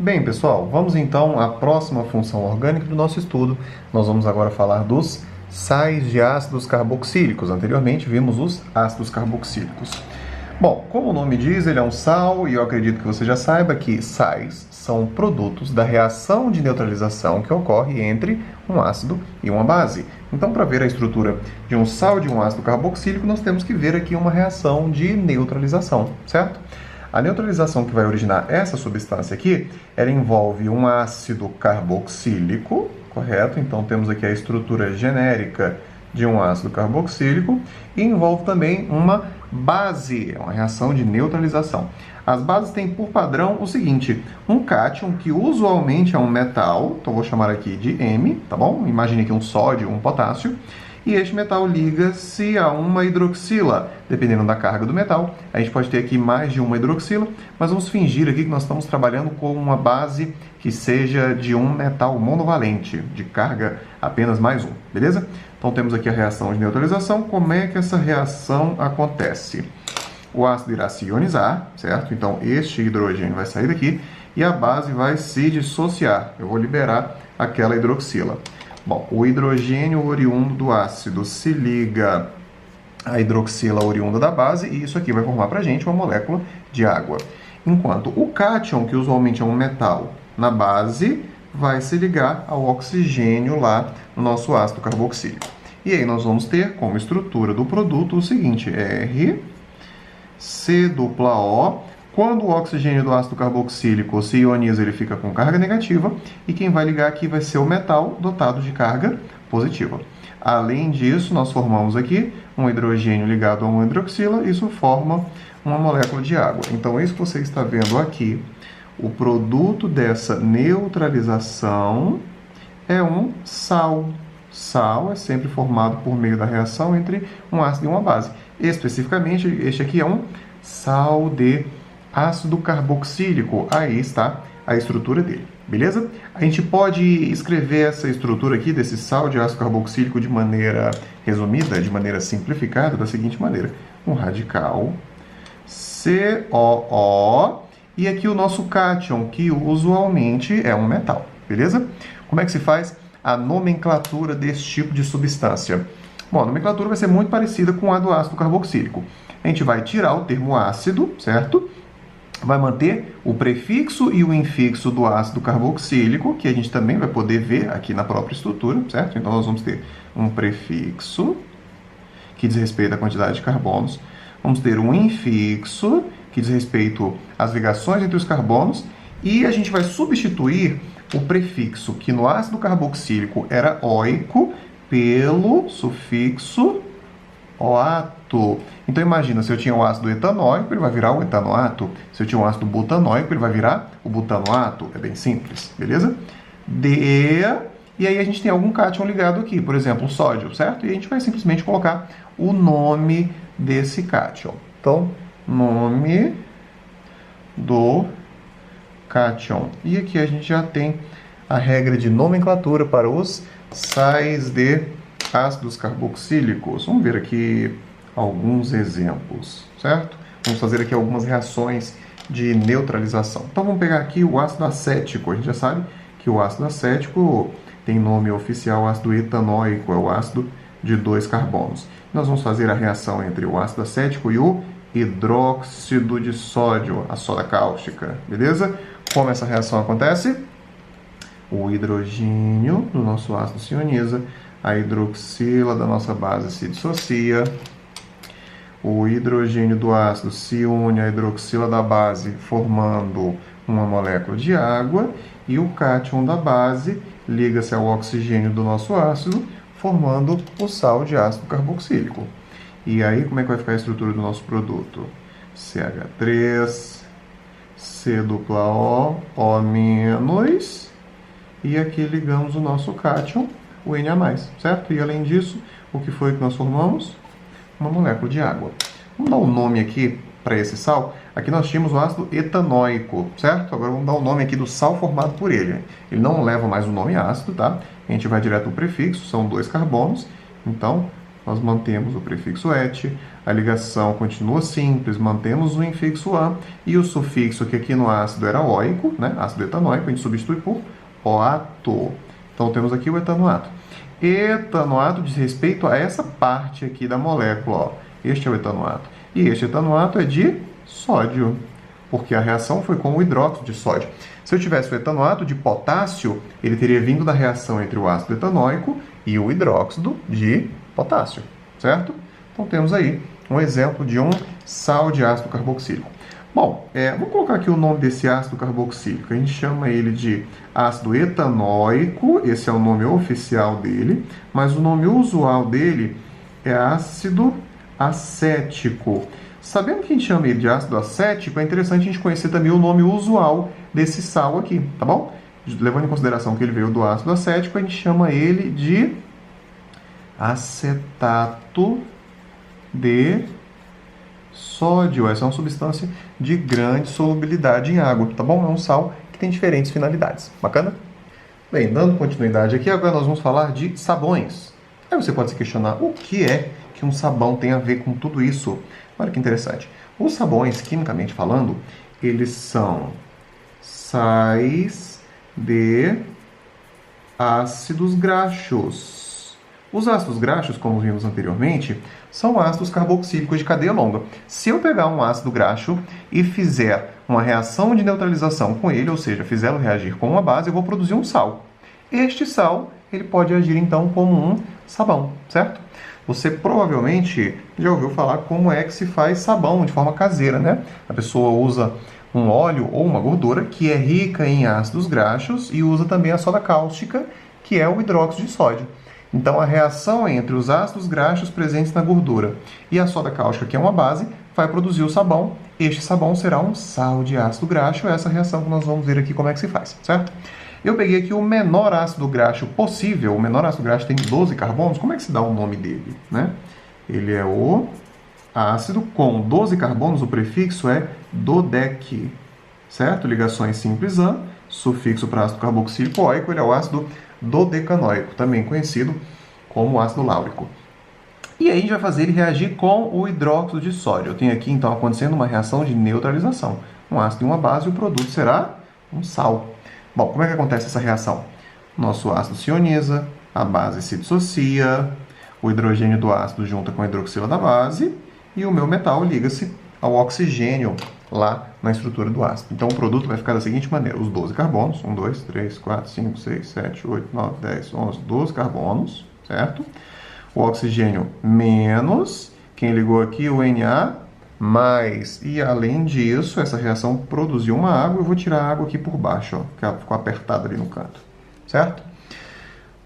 Bem, pessoal, vamos então à próxima função orgânica do nosso estudo. Nós vamos agora falar dos sais de ácidos carboxílicos. Anteriormente vimos os ácidos carboxílicos. Bom, como o nome diz, ele é um sal e eu acredito que você já saiba que sais são produtos da reação de neutralização que ocorre entre um ácido e uma base. Então, para ver a estrutura de um sal e de um ácido carboxílico, nós temos que ver aqui uma reação de neutralização, certo? A neutralização que vai originar essa substância aqui, ela envolve um ácido carboxílico, correto? Então temos aqui a estrutura genérica de um ácido carboxílico e envolve também uma base, uma reação de neutralização. As bases têm por padrão o seguinte, um cátion que usualmente é um metal, então vou chamar aqui de M, tá bom? Imagine aqui um sódio, um potássio, e este metal liga-se a uma hidroxila. Dependendo da carga do metal, a gente pode ter aqui mais de uma hidroxila, mas vamos fingir aqui que nós estamos trabalhando com uma base que seja de um metal monovalente, de carga apenas mais um, beleza? Então temos aqui a reação de neutralização. Como é que essa reação acontece? O ácido irá se ionizar, certo? Então este hidrogênio vai sair daqui e a base vai se dissociar. Eu vou liberar aquela hidroxila. Bom, o hidrogênio oriundo do ácido se liga à hidroxila oriunda da base e isso aqui vai formar para a gente uma molécula de água. Enquanto o cátion, que usualmente é um metal na base, vai se ligar ao oxigênio lá no nosso ácido carboxílico. E aí nós vamos ter como estrutura do produto o seguinte, RCOO. Quando o oxigênio do ácido carboxílico se ioniza, ele fica com carga negativa, e quem vai ligar aqui vai ser o metal dotado de carga positiva. Além disso, nós formamos aqui um hidrogênio ligado a uma hidroxila, isso forma uma molécula de água. Então, isso que você está vendo aqui, o produto dessa neutralização é um sal. Sal é sempre formado por meio da reação entre um ácido e uma base. Especificamente, este aqui é um sal de ácido carboxílico, aí está a estrutura dele, beleza? A gente pode escrever essa estrutura aqui desse sal de ácido carboxílico de maneira resumida, de maneira simplificada, da seguinte maneira. Um radical COO e aqui o nosso cátion, que usualmente é um metal, beleza? Como é que se faz a nomenclatura desse tipo de substância? Bom, a nomenclatura vai ser muito parecida com a do ácido carboxílico. A gente vai tirar o termo ácido, certo? Vai manter o prefixo e o infixo do ácido carboxílico, que a gente também vai poder ver aqui na própria estrutura, certo? Então, nós vamos ter um prefixo, que diz respeito à quantidade de carbonos. Vamos ter um infixo, que diz respeito às ligações entre os carbonos. E a gente vai substituir o prefixo, que no ácido carboxílico era oico, pelo sufixo oato. Então imagina, se eu tinha o ácido etanóico, ele vai virar o etanoato. Se eu tinha o ácido butanóico, ele vai virar o butanoato. É bem simples, beleza? E aí a gente tem algum cátion ligado aqui, por exemplo, o sódio, certo? E a gente vai simplesmente colocar o nome desse cátion. Então, nome do cátion. E aqui a gente já tem a regra de nomenclatura para os sais de ácidos carboxílicos. Vamos ver aqui alguns exemplos, certo? Vamos fazer aqui algumas reações de neutralização. Então vamos pegar aqui o ácido acético. A gente já sabe que o ácido acético tem nome oficial ácido etanóico, é o ácido de 2 carbonos. Nós vamos fazer a reação entre o ácido acético e o hidróxido de sódio, a soda cáustica, beleza? Como essa reação acontece? O hidrogênio do nosso ácido se ioniza, a hidroxila da nossa base se dissocia, o hidrogênio do ácido se une à hidroxila da base, formando uma molécula de água, e o cátion da base liga-se ao oxigênio do nosso ácido, formando o sal de ácido carboxílico. E aí, como é que vai ficar a estrutura do nosso produto? CH3, COO, O-, e aqui ligamos o nosso cátion, o Na+, certo? E além disso, o que foi que nós formamos? Uma molécula de água. Vamos dar um nome aqui para esse sal. Aqui nós tínhamos o ácido etanóico, certo? Agora vamos dar o nome aqui do sal formado por ele. Ele não leva mais o nome ácido, tá? A gente vai direto ao prefixo, são 2 carbonos. Então, nós mantemos o prefixo et, a ligação continua simples, mantemos o infixo an, e o sufixo que aqui no ácido era oico, né? Ácido etanoico, a gente substitui por oato. Então temos aqui o etanoato. Etanoato diz respeito a essa parte aqui da molécula, ó. Este é o etanoato. E este etanoato é de sódio, porque a reação foi com o hidróxido de sódio. Se eu tivesse o etanoato de potássio, ele teria vindo da reação entre o ácido etanóico e o hidróxido de potássio, certo? Então temos aí um exemplo de um sal de ácido carboxílico. Bom, vou colocar aqui o nome desse ácido carboxílico. A gente chama ele de ácido etanóico, esse é o nome oficial dele, mas o nome usual dele é ácido acético. Sabendo que a gente chama ele de ácido acético, é interessante a gente conhecer também o nome usual desse sal aqui, tá bom? Levando em consideração que ele veio do ácido acético, a gente chama ele de acetato de sódio. Essa é uma substância de grande solubilidade em água, tá bom? É um sal que tem diferentes finalidades. Bacana? Bem, dando continuidade aqui, agora nós vamos falar de sabões. Aí você pode se questionar o que é que um sabão tem a ver com tudo isso. Olha que interessante. Os sabões, quimicamente falando, eles são sais de ácidos graxos. Os ácidos graxos, como vimos anteriormente, são ácidos carboxílicos de cadeia longa. Se eu pegar um ácido graxo e fizer uma reação de neutralização com ele, ou seja, fizê-lo reagir com uma base, eu vou produzir um sal. Este sal, ele pode agir então como um sabão, certo? Você provavelmente já ouviu falar como é que se faz sabão de forma caseira, né? A pessoa usa um óleo ou uma gordura que é rica em ácidos graxos e usa também a soda cáustica, que é o hidróxido de sódio. Então, a reação entre os ácidos graxos presentes na gordura e a soda cáustica, que é uma base, vai produzir o sabão. Este sabão será um sal de ácido graxo. É essa reação que nós vamos ver aqui como é que se faz, certo? Eu peguei aqui o menor ácido graxo possível. O menor ácido graxo tem 12 carbonos. Como é que se dá o nome dele, né? Ele é o ácido com 12 carbonos. O prefixo é dodec, certo? Ligações simples an, sufixo para ácido carboxílico oico, ele é o ácido dodecanoico, também conhecido como ácido láurico. E aí a gente vai fazer ele reagir com o hidróxido de sódio. Eu tenho aqui então acontecendo uma reação de neutralização. Um ácido e uma base, e o produto será um sal. Bom, como é que acontece essa reação? Nosso ácido se ioniza, a base se dissocia, o hidrogênio do ácido junta com a hidroxila da base e o meu metal liga-se ao oxigênio lá na estrutura do ácido. Então o produto vai ficar da seguinte maneira: os 12 carbonos, 1, 2, 3, 4, 5, 6, 7, 8, 9, 10, 11, 12 carbonos, certo? O oxigênio menos, quem ligou aqui, o Na, mais. E além disso, essa reação produziu uma água. Eu vou tirar a água aqui por baixo, ó, que ela ficou apertada ali no canto, certo?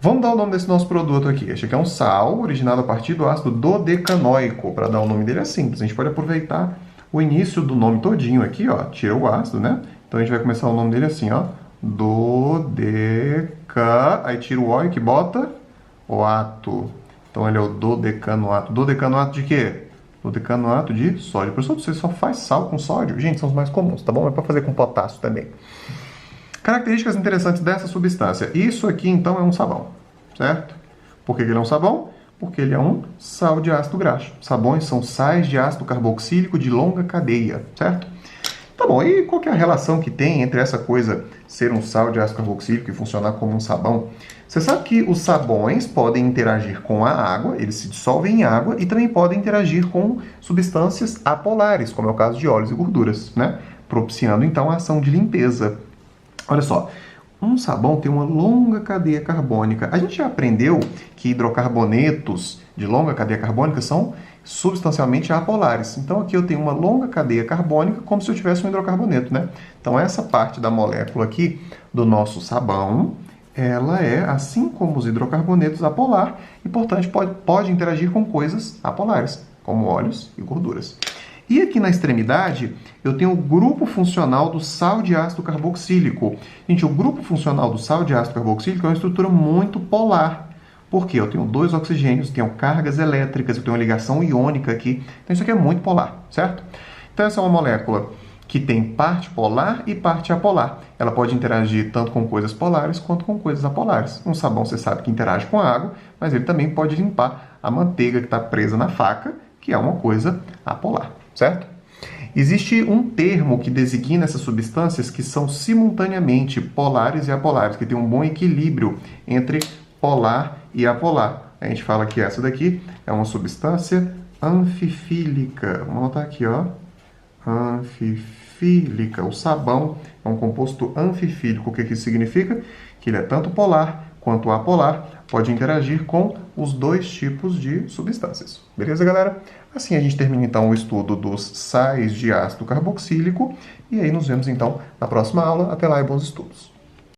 Vamos dar o nome desse nosso produto aqui. Este aqui é um sal originado a partir do ácido dodecanoico. Para dar o nome dele é simples. A gente pode aproveitar o início do nome todinho aqui, ó. Tira o ácido, né? Então a gente vai começar o nome dele assim, ó. Dodeca. Aí tira o O e que bota o ato. Então ele é o dodecanoato. Dodecanoato de quê? Dodecanoato de sódio. Professor, você só faz sal com sódio? Gente, são os mais comuns, tá bom? É para fazer com potássio também. Características interessantes dessa substância. Isso aqui, então, é um sabão, certo? Por que ele é um sabão? Porque ele é um sal de ácido graxo. Sabões são sais de ácido carboxílico de longa cadeia, certo? Tá bom, e qual que é a relação que tem entre essa coisa ser um sal de ácido carboxílico e funcionar como um sabão? Você sabe que os sabões podem interagir com a água, eles se dissolvem em água, e também podem interagir com substâncias apolares, como é o caso de óleos e gorduras, né? Propiciando, então, a ação de limpeza. Olha só, um sabão tem uma longa cadeia carbônica. A gente já aprendeu que hidrocarbonetos de longa cadeia carbônica são substancialmente apolares. Então aqui eu tenho uma longa cadeia carbônica como se eu tivesse um hidrocarboneto, né? Então essa parte da molécula aqui do nosso sabão, ela é, assim como os hidrocarbonetos, apolar e, portanto, pode interagir com coisas apolares, como óleos e gorduras. E aqui na extremidade, eu tenho o grupo funcional do sal de ácido carboxílico. Gente, o grupo funcional do sal de ácido carboxílico é uma estrutura muito polar. Por quê? Eu tenho 2 oxigênios, tenho cargas elétricas, eu tenho uma ligação iônica aqui. Então isso aqui é muito polar, certo? Então essa é uma molécula que tem parte polar e parte apolar. Ela pode interagir tanto com coisas polares quanto com coisas apolares. Um sabão, você sabe que interage com a água, mas ele também pode limpar a manteiga que está presa na faca, que é uma coisa apolar, certo? Existe um termo que designa essas substâncias que são simultaneamente polares e apolares, que tem um bom equilíbrio entre polar e apolar. A gente fala que essa daqui é uma substância anfifílica. Vamos anotar aqui, ó. Anfifílica. O sabão é um composto anfifílico. O que isso significa? Que ele é tanto polar quanto apolar, pode interagir com os dois tipos de substâncias. Beleza, galera? Assim a gente termina então o estudo dos sais de ácido carboxílico e aí nos vemos então na próxima aula. Até lá e bons estudos!